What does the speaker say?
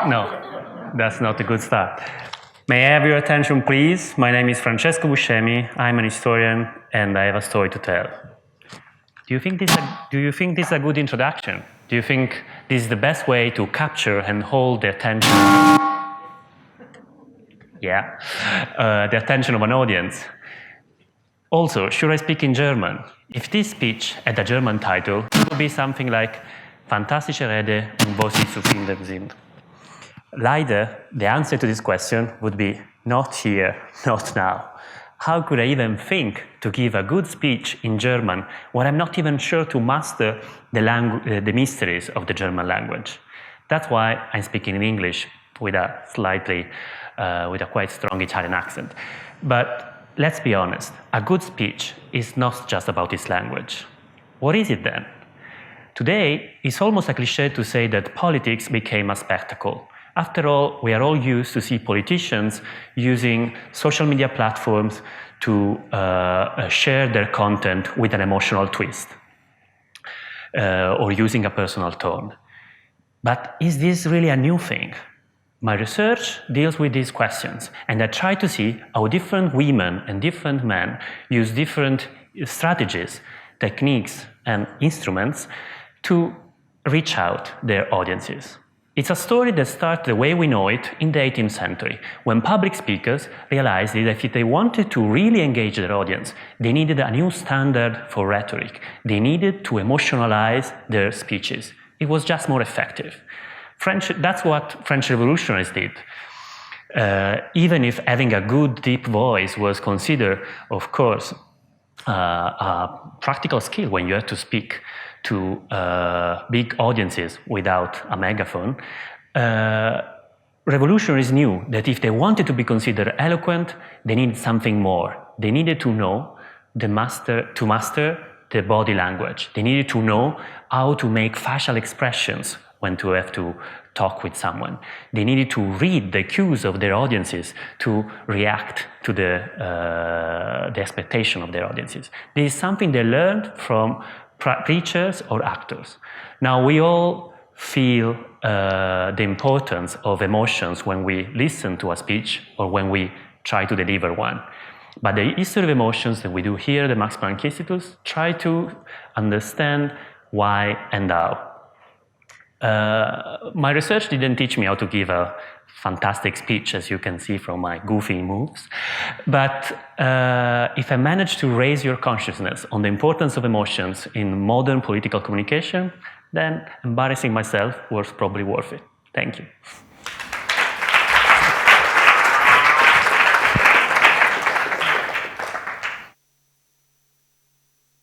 No, that's not a good start. May I have your attention, please? My name is Francesco Buscemi. I'm an historian, and I have a story to tell. Do you think this is a good introduction? Do you think this is the best way to capture and hold the attention? Yeah, the attention of an audience. Also, should I speak in German? If this speech had a German title, it would be something like Fantastische Rede und wo sie zu finden sind. Leider, the answer to this question would be not here, not now. How could I even think to give a good speech in German when I'm not even sure to master the mysteries of the German language? That's why I'm speaking in English with a quite strong Italian accent. But let's be honest, a good speech is not just about this language. What is it then? Today, it's almost a cliché to say that politics became a spectacle. After all, we are all used to see politicians using social media platforms to share their content with an emotional twist or using a personal tone. But is this really a new thing? My research deals with these questions, and I try to see how different women and different men use different strategies, techniques, and instruments to reach out their audiences. It's a story that starts the way we know it in the 18th century, when public speakers realized that if they wanted to really engage their audience, they needed a new standard for rhetoric. They needed to emotionalize their speeches. It was just more effective. That's what French revolutionaries did. Even if having a good, deep voice was considered, of course, a practical skill when you have to speak to big audiences without a megaphone, revolutionaries knew that if they wanted to be considered eloquent, they needed something more. They needed to know to master the body language. They needed to know how to make facial expressions when to have to talk with someone. They needed to read the cues of their audiences to react to the expectation of their audiences. This is something they learned from preachers or actors. Now we all feel the importance of emotions when we listen to a speech or when we try to deliver one. But the history of emotions that we do here at the Max Planck Institute try to understand why and how. My research didn't teach me how to give a fantastic speech, as you can see from my goofy moves. But if I manage to raise your consciousness on the importance of emotions in modern political communication, then embarrassing myself was probably worth it. Thank you.